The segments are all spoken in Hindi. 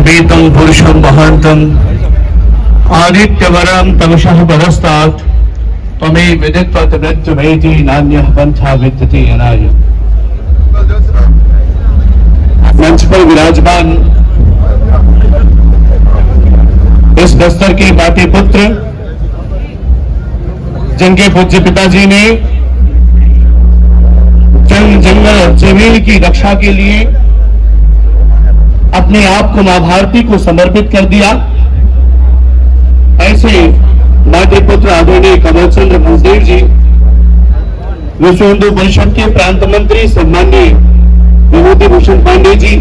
वेदं पुरुषं महान्तं आदित्यवरं तमसः परस्तात् त्वमेव विदित्वत मृत्युमेति नान्यः पंथा विद्यते अनाय। मंच पर विराजमान इस बस्तर के बाटे पुत्र जिनके पूज्य पिताजी ने जंग जंगल जमीन की रक्षा के लिए अपने आप को मां भारती को समर्पित कर दिया, ऐसे बाटे पुत्र आदरणीय कमल चंद्र भंसदेव जी, विश्व हिंदू परिषद के प्रांत मंत्री सम्माननीय विभूति भूषण पांडे जी,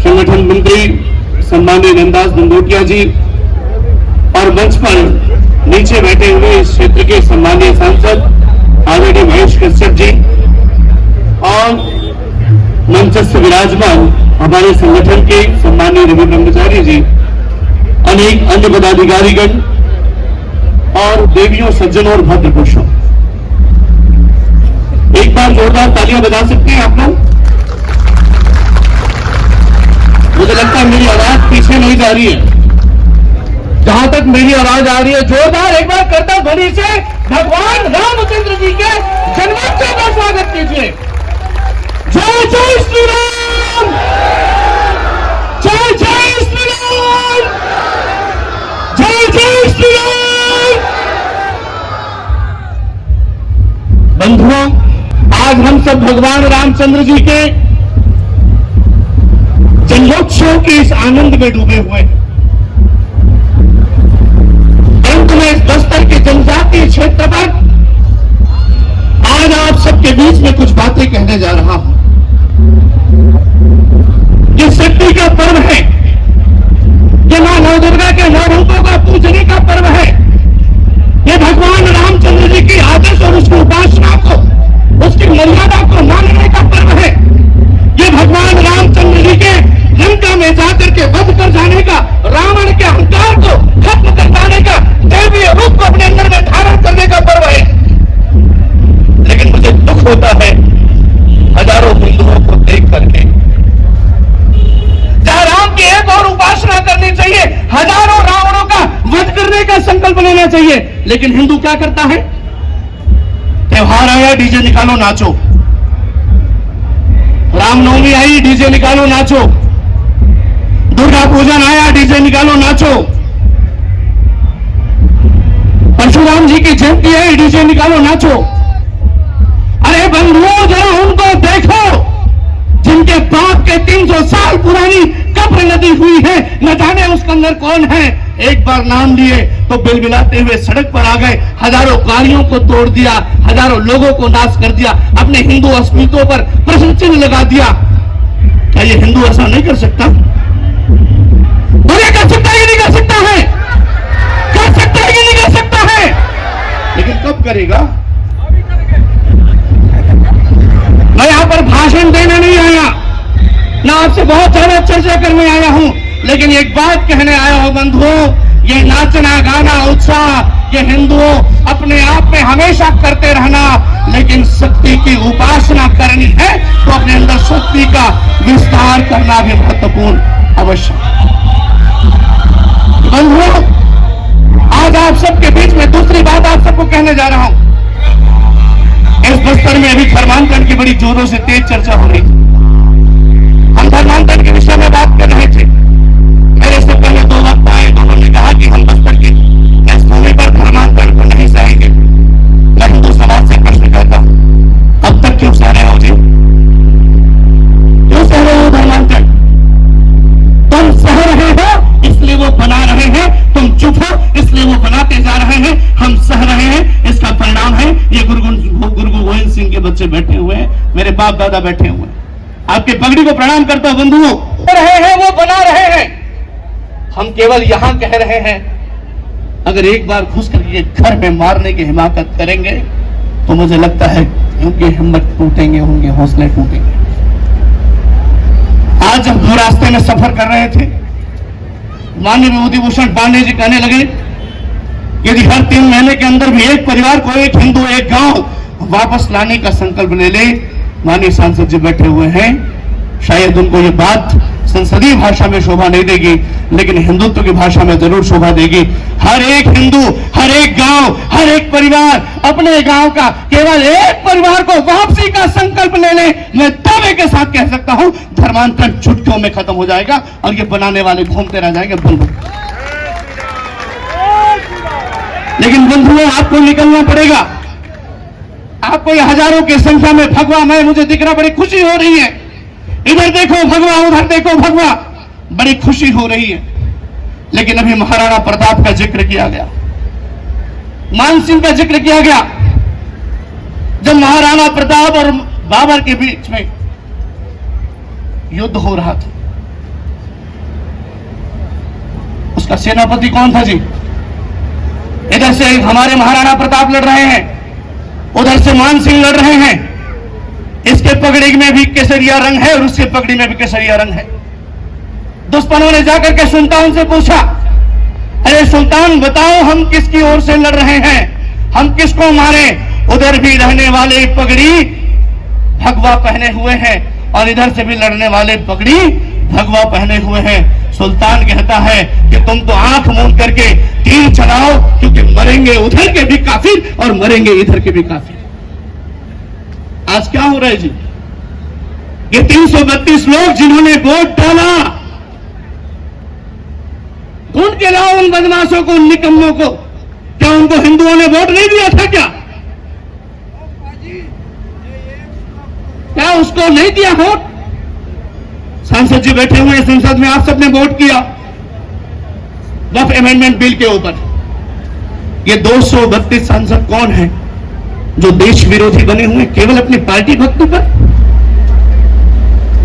संगठन मंत्री सम्माननीय नंदास दंडोटिया जी, और मंच पर नीचे बैठे हुए इस क्षेत्र के सम्माननीय सांसद आदरणीय महेश कश्यप जी, और मंचस्थ विराजमान हमारे संगठन के सम्माननीय रवि ब्रह्मचारी जी, अनेक अन्य पदाधिकारीगण और देवियों, सज्जनों और भद्र पुरुषों, एक बार जोरदार तालियां बजा सकते हैं आप लोग। मुझे लगता है मेरी आवाज पीछे नहीं जा रही है, जहां तक मेरी आवाज आ रही है जोरदार एक बार करता ध्वनि से भगवान रामचंद्र जी के जन्मोत्सव का स्वागत कीजिए। जय जय श्री राम, जय जय श्री राम, जय जय श्री राम। बंधुओं, आज हम सब भगवान रामचंद्र जी के जन्मोत्सव के इस आनंद में डूबे हुए हैं। अंत में इस बस्तर के जनजातीय क्षेत्र पर आज आप सबके बीच में कुछ बातें कहने जा रहा हूं। ये शक्ति का पर्व है, ये मां नौ दुर्गा के नौ रूपों का पूजने का पर्व है, ये भगवान रामचंद्र जी की आदर्श और उसकी उपासना को, उसकी मर्यादा को मानने का पर्व है। ये भगवान रामचंद्र जी के लंका में जाकर के वध कर जाने का, रावण के अहंकार को खत्म कर जाने का, दैवीय रूप को अपने अंदर में धारण करने का पर्व है। लेकिन मुझे दुख होता है हजारों हिंदुओं को देख करके, जहां राम की एक और उपासना करनी चाहिए, हजारों रावणों का वध करने का संकल्प लेना चाहिए, लेकिन हिंदू क्या करता है? त्योहार आया, डीजे निकालो नाचो, रामनवमी आई, डीजे निकालो नाचो, दुर्गा पूजन आया, डीजे निकालो नाचो, परशुराम जी की जयंती आई, डीजे निकालो नाचो। अरे बंधुओं, जरा उनको देखो जिनके बाप के 300 साल पुरानी कब्र नदी हुई है, न जाने उसके अंदर कौन है। एक बार नाम लिए तो बिलबिलाते हुए सड़क पर आ गए, हजारों गाड़ियों को तोड़ दिया, हजारों लोगों को नाश कर दिया, अपने हिंदू अस्मिता पर प्रश्न चिन्ह लगा दिया। क्या ये हिंदू ऐसा नहीं कर सकता? कर सकता है, नहीं कर सकता है? कर सकता है कि नहीं कर सकता है? लेकिन कब करेगा? मैं यहां पर भाषण देने नहीं आया, ना आपसे बहुत ज्यादा चर्चा करने आया हूं, लेकिन एक बात कहने आया हूं बंधुओं, ये नाचना, गाना, उत्साह ये हिंदुओं अपने आप में हमेशा करते रहना, लेकिन शक्ति की उपासना करनी है तो अपने अंदर शक्ति का विस्तार करना भी महत्वपूर्ण अवश्य। बंधुओं, आज आप सबके बीच में दूसरी बात आप सबको कहने जा रहा हूं। इस बस्तर में अभी धर्मांतरण की बड़ी जोरों से तेज चर्चा हो रही थी। हम धर्मांतरण के विषय में बात कर रहे थे। मेरे से पहले दो वक्त आए, दोनों ने कहा कि हम बस्तर की इस भूमि पर धर्मांतरण को नहीं सहेंगे। मैं हिंदू समाज से प्रश्न करता हूं, अब तक क्यों सह रहे हो जी? क्यों सह रहे हो धर्मांतरण? तुम सह रहे हो इसलिए वो बना रहे हैं, तुम चुप हो इसलिए वो बनाते जा रहे हैं, हम सह रहे हैं। इसका परिणाम है ये गुरु गोविंद सिंह के बच्चे बैठे हुए हैं, मेरे बाप दादा बैठे हुए हैं। आपके पगड़ी को प्रणाम करता हूं बंधुओं। रहे हैं वो बना रहे हैं, हम केवल यहां कह रहे हैं। अगर एक बार घुस करके घर में मारने की हिमाकत करेंगे तो मुझे लगता है उनकी हिम्मत टूटेंगे, उनके हौसले टूटेंगे। आज जब दो रास्ते में सफर कर रहे थे, माननीय विभूति भूषण पांडे जी कहने लगे यदि हर 3 महीने के अंदर भी एक परिवार को, एक हिंदू, एक गांव वापस लाने का संकल्प ले ले। माननीय सांसद जी बैठे हुए हैं, शायद उनको ये बात संसदीय भाषा में शोभा नहीं देगी, लेकिन हिंदुत्व की भाषा में जरूर शोभा देगी। हर एक हिंदू, हर एक गांव, हर एक परिवार अपने गांव का केवल एक परिवार को वापसी का संकल्प ले ले, मैं दावे के साथ कह सकता हूं धर्मांतरण चुटकियों में खत्म हो जाएगा और ये बनाने वाले घूमते रह जाएंगे बुल। लेकिन बंधुओं, आपको निकलना पड़ेगा। आपको ये हजारों की संख्या में भगवा मैं मुझे दिख रहा, बड़ी खुशी हो रही है। इधर देखो भगवा, उधर देखो भगवा, बड़ी खुशी हो रही है। लेकिन अभी महाराणा प्रताप का जिक्र किया गया, मानसिंह का जिक्र किया गया। जब महाराणा प्रताप और बाबर के बीच में युद्ध हो रहा था, उसका सेनापति कौन था जी? इधर से हमारे महाराणा प्रताप लड़ रहे हैं, उधर से मानसिंह लड़ रहे हैं। इसके पगड़ी में भी केसरिया रंग है और उसके पगड़ी में भी केसरिया रंग है। दुश्मनों ने जाकर के सुल्तान से पूछा, अरे सुल्तान बताओ हम किसकी ओर से लड़ रहे हैं, हम किसको मारे? उधर भी रहने वाले पगड़ी भगवा पहने हुए हैं और इधर से भी लड़ने वाले पगड़ी भगवा पहने हुए हैं। सुल्तान कहता है कि तुम तो आंख मूंद करके तीर चलाओ, क्योंकि मरेंगे उधर के भी काफिर और मरेंगे इधर के भी काफिर। आज क्या हो रहा है जी? ये 332 लोग जिन्होंने वोट डाला, ढूंढ के लाओ उन बदमाशों को, उन निकम्मों को। क्या उनको हिंदुओं ने वोट नहीं दिया था? क्या उसको नहीं दिया वोट? सांसद जी बैठे हुए हैं संसद में, आप सबने वोट किया वक्फ अमेंडमेंट बिल के ऊपर। ये 232 सांसद कौन है जो देश विरोधी बने हुए केवल अपनी पार्टी भक्ति पर?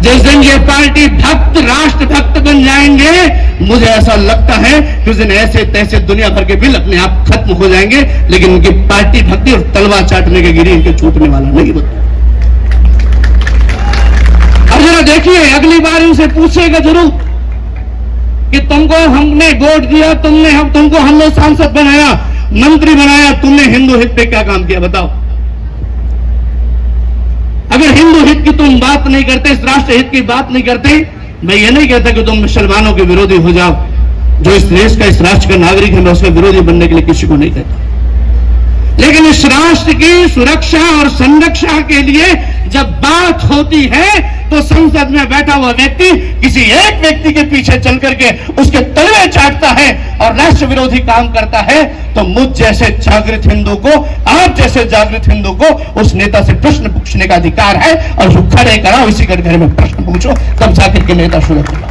जिस दिन ये पार्टी भक्त राष्ट्र भक्त बन जाएंगे, मुझे ऐसा लगता है कि उस दिन ऐसे तैसे दुनिया भर के बिल अपने आप खत्म हो जाएंगे, लेकिन उनकी पार्टी भक्ति और तलवार चाटने के गिरी इनके छूटने वाला नहीं होता। अब जरा देखिए, अगली बार इनसे पूछेगा जरूर कि तुमको हमने वोट दिया, तुमको हमने सांसद बनाया, मंत्री बनाया, तुमने हिंदू हित पे क्या काम किया बताओ? अगर हिंदू हित की तुम बात नहीं करते, इस राष्ट्र हित की बात नहीं करते, मैं ये नहीं कहता कि तुम मुसलमानों के विरोधी हो जाओ। जो इस देश का, इस राष्ट्र का नागरिक है, मैं उसके विरोधी बनने के लिए किसी को नहीं कहता। लेकिन इस राष्ट्र की सुरक्षा और संरक्षण के लिए जब बात होती है, तो संसद में बैठा हुआ व्यक्ति किसी एक व्यक्ति के पीछे चल करके उसके तलवे चाटता है और राष्ट्र विरोधी काम करता है, तो मुझ जैसे जागृत हिंदू को, आप जैसे जागृत हिंदू को उस नेता से प्रश्न पूछने का अधिकार है। और जो खड़े कराओ, इसी के घर में प्रश्न पूछो, तब जाकर के नेता शुरू होगा।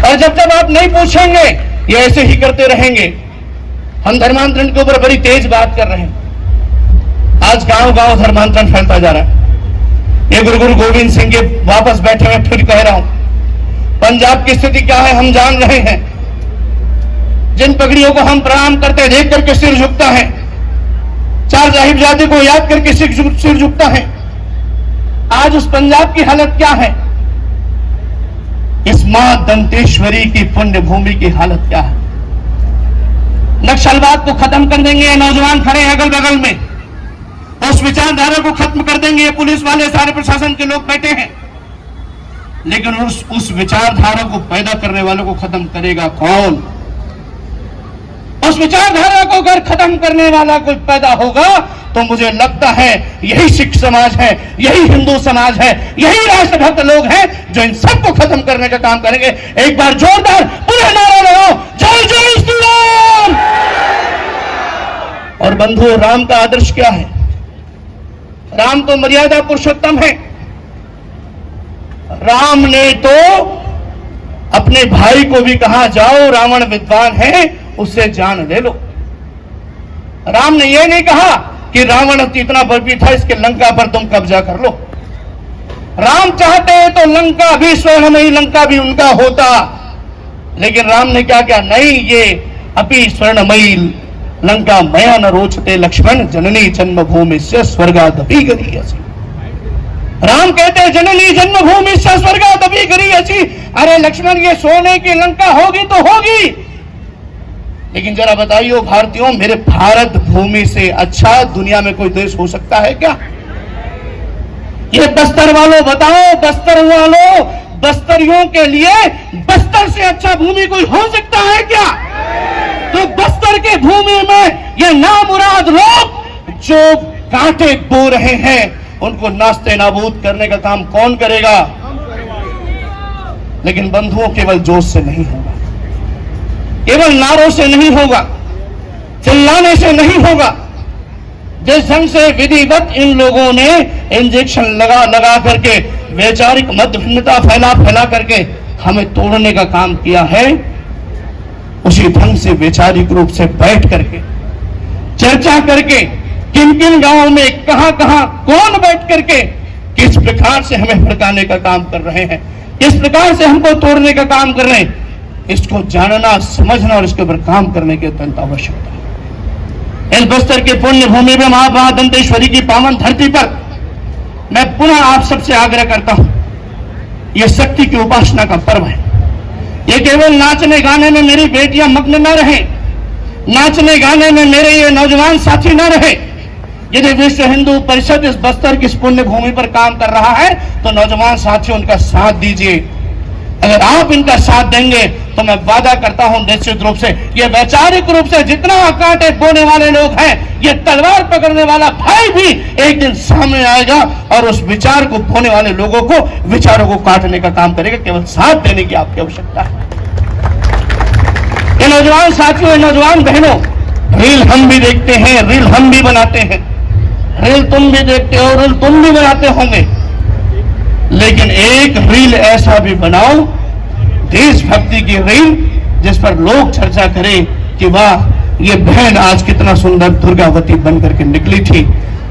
और जब जब आप नहीं पूछेंगे, ये ऐसे ही करते रहेंगे। हम धर्मांतरण के ऊपर बड़ी तेज बात कर रहे हैं। आज गांव गांव धर्मांतरण फैलता जा रहा है। ये गुरु गोविंद सिंह के वापस बैठे हुए फिर कह रहा हूं, पंजाब की स्थिति क्या है हम जान रहे हैं। जिन पगड़ियों को हम प्रणाम करते देख करके सिर झुकता है, चार साहिब जाति को याद करके सिर झुकता है। आज उस पंजाब की हालत क्या है? इस मां दंतेश्वरी की पुण्य भूमि की हालत क्या है? नक्सलवाद को खत्म कर देंगे, नौजवान खड़े हैं अगल बगल में, उस विचारधारा को खत्म कर देंगे, ये पुलिस वाले सारे प्रशासन के लोग बैठे हैं। लेकिन उस विचारधारा को पैदा करने वालों को खत्म करेगा कौन? उस विचारधारा को अगर खत्म करने वाला कोई पैदा होगा, तो मुझे लगता है यही सिख समाज है, यही हिंदू समाज है, यही राष्ट्रभक्त लोग हैं जो इन सबको खत्म करने का काम करेंगे। एक बार जोरदार पुनः नारा लगाओ, जय जय श्री राम। और बंधुओं, राम का आदर्श क्या है? राम तो मर्यादा पुरुषोत्तम है। राम ने तो अपने भाई को भी कहा, जाओ रावण विद्वान है, उससे जान ले लो। राम ने यह नहीं कहा कि रावण इतना बलवी था, इसके लंका पर तुम कब्जा कर लो। राम चाहते हैं तो लंका भी स्वर्णमयी लंका भी उनका होता, लेकिन राम ने क्या किया? नहीं, ये अपि स्वर्णमयी लंका मया न रोचते लक्ष्मण, जननी जन्मभूमि से स्वर्गादपि गरीयसी। राम कहते हैं जननी जन्मभूमि से स्वर्गादपि गरीयसी। अरे लक्ष्मण, ये सोने की लंका होगी तो होगी, लेकिन जरा बताइए भारतीयों, मेरे भारत भूमि से अच्छा दुनिया में कोई देश हो सकता है क्या? ये बस्तर वालों बताओ, बस्तर वालों, बस्तरियों के लिए बस्तर से अच्छा भूमि कोई हो सकता है क्या? तो बस्तर के भूमि में ये नामुराद लोग जो कांटे बो रहे हैं, उनको नास्ते नाबूद करने का काम कौन करेगा? लेकिन बंधुओं, केवल जोश से नहीं होगा, केवल नारों से नहीं होगा, चिल्लाने से नहीं होगा। जिस ढंग से विधिवत इन लोगों ने इंजेक्शन लगा लगा करके वैचारिक मतभिन्नता फैला फैला करके हमें तोड़ने का काम किया है, उसी ढंग से वैचारिक रूप से बैठ करके चर्चा करके किन किन गांवों में कहां कहां कौन बैठ करके किस प्रकार से हमें भड़काने का काम कर रहे हैं, किस प्रकार से हमको तोड़ने का काम कर रहे हैं, इसको जानना, समझना और इसके ऊपर काम करने की अत्यंत आवश्यकता है। इस बस्तर के पुण्य भूमि में महात्मा दंतेश्वरी की पावन धरती पर मैं पुनः आप सबसे आग्रह करता हूं, यह शक्ति की उपासना का पर्व है। ये केवल नाचने गाने में मेरी बेटियां मग्न न रहे, नाचने गाने में मेरे ये नौजवान साथी न रहे। यदि विश्व हिंदू परिषद इस बस्तर की पुण्य भूमि पर काम कर रहा है तो नौजवान साथियों उनका साथ दीजिए। अगर आप इनका साथ देंगे तो मैं वादा करता हूं निश्चित रूप से ये वैचारिक रूप से जितना कांटे बोने वाले लोग हैं, ये तलवार पकड़ने वाला भाई भी एक दिन सामने आएगा और उस विचार को बोने वाले लोगों को, विचारों को काटने का काम करेगा। केवल साथ देने की आपकी आवश्यकता है। ये नौजवान साथियों, नौजवान बहनों, रील हम भी देखते हैं, रील हम भी बनाते हैं, रील तुम भी देखते हो, रील तुम भी बनाते होंगे, लेकिन एक रील ऐसा भी बनाओ, देशभक्ति की रील, जिस पर लोग चर्चा करें कि वाह ये बहन आज कितना सुंदर दुर्गावती बनकर के निकली थी,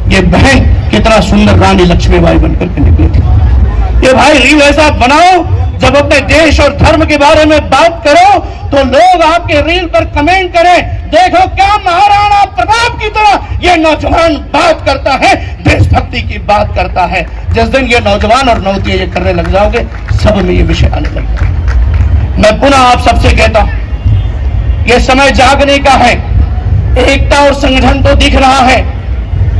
ये बहन कितना सुंदर रानी लक्ष्मीबाई बनकर के निकली थी। ये भाई रील ऐसा बनाओ, जब अपने देश और धर्म के बारे में बात करो तो लोग आपके रील पर कमेंट करें, देखो क्या महाराणा प्रताप की तरह ये नौजवान बात करता है, देशभक्ति की बात करता है। जिस दिन ये नौजवान और नौतियां ये करने लग जाओगे, सब में ये विषय आने लग जाएगा। मैं पुनः आप सबसे कहता हूं, ये समय जागने का है। एकता और संगठन तो दिख रहा है,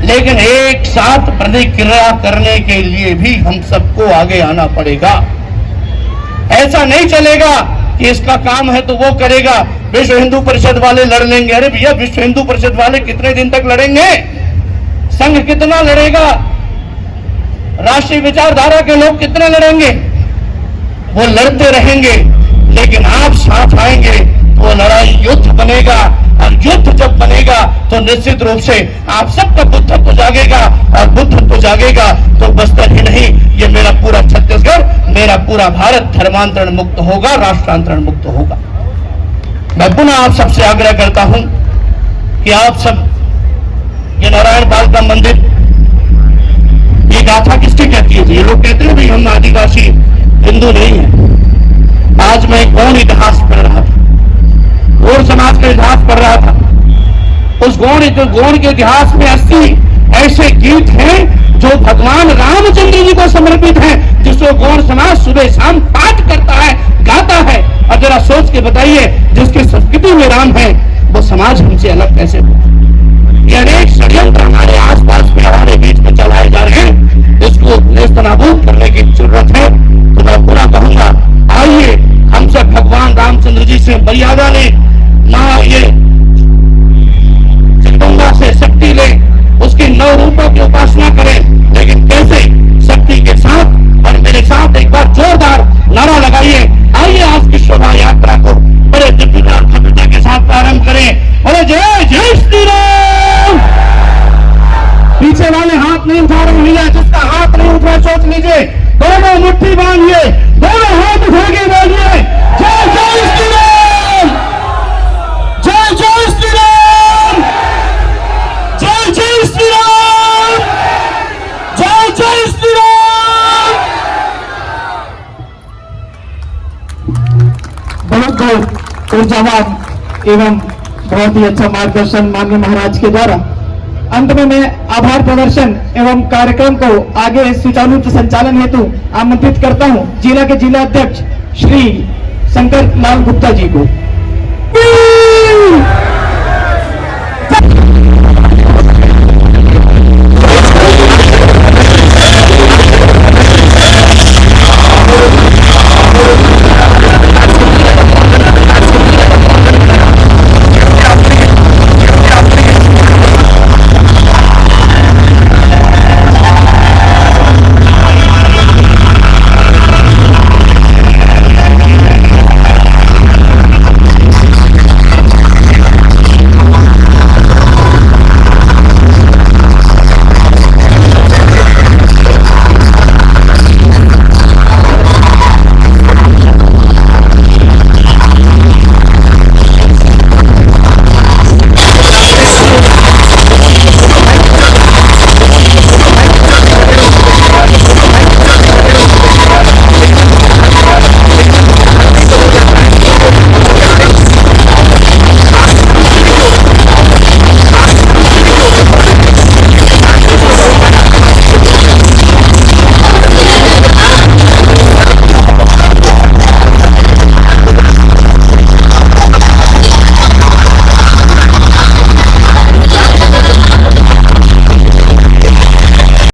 लेकिन एक साथ प्रतिक्रिया करने के लिए भी हम सबको आगे आना पड़ेगा। ऐसा नहीं चलेगा कि इसका काम है तो वो करेगा, विश्व हिंदू परिषद वाले लड़ लेंगे। अरे भैया, विश्व हिंदू परिषद वाले कितने दिन तक लड़ेंगे? संघ कितना लड़ेगा? राष्ट्रीय विचारधारा के लोग कितने लड़ेंगे? वो लड़ते रहेंगे, लेकिन आप साथ आएंगे तो लड़ाई युद्ध बनेगा, और युद्ध जब बनेगा तो निश्चित रूप से आप सबका बुद्धत्व जागेगा, और बुद्धत्व जागेगा तो बस्तर ही नहीं, ये मेरा पूरा छत्तीसगढ़, मेरा पूरा भारत धर्मांतरण मुक्त होगा, राष्ट्रांतरण मुक्त होगा। मैं पुनः आप सबसे आग्रह करता हूं कि आप सब, ये नारायण पाल का मंदिर, ये गाथा किसकी कहती है? ये लोग कहते हैं भाई हम आदिवासी हिंदू नहीं है। आज मैं गौड़ इतिहास पढ़ रहा था, गौड़ समाज का इतिहास पढ़ रहा था। उस गौड़ के इतिहास में 80 ऐसे गीत हैं जो भगवान रामचंद्र जी को समर्पित हैं, जिसको गौड़ समाज सुबह शाम पाठ करता है, गाता है। और जरा सोच के बताइए, जिसकी संस्कृति में राम है, वो समाज हमसे अलग कैसे हो? ये अनेक षड्यंत्र हमारे आसपास में, हमारे बीच में चलाए जा रहे हैं, इसको नेस्तनाबूद करने की जरूरत है। तो मैं पूरा कहूंगा, आइए हम सब भगवान रामचंद्र जी से मर्यादा लें, ना ये जगदम्बा से शक्ति लें, उसके 9 रूपों की उपासना करें, लेकिन कैसे? शक्ति के साथ। और मेरे साथ एक बार जोरदार नारा लगाइए, आइए आज की शोभा यात्रा को बड़े दिव्यता भव्यता के साथ प्रारंभ करें। बोले जय जय श्री राम। पीछे वाले हाथ नहीं उठा रहे भैया, जिसका हाथ नहीं उठा सोच लीजिए, दोनों मुट्ठी बांधिए, दोनों हाथ उठा के बोलिए जय जय श्री राम, जय जय श्री राम, जय जय श्री राम, जय जय श्री राम। बहुत ऊर्जावान एवं बहुत ही अच्छा मार्गदर्शन माननीय महाराज के द्वारा। अंत में मैं आभार प्रदर्शन एवं कार्यक्रम को आगे सुचारू संचालन हेतु आमंत्रित करता हूं जिला के जिला अध्यक्ष श्री शंकर लाल गुप्ता जी को।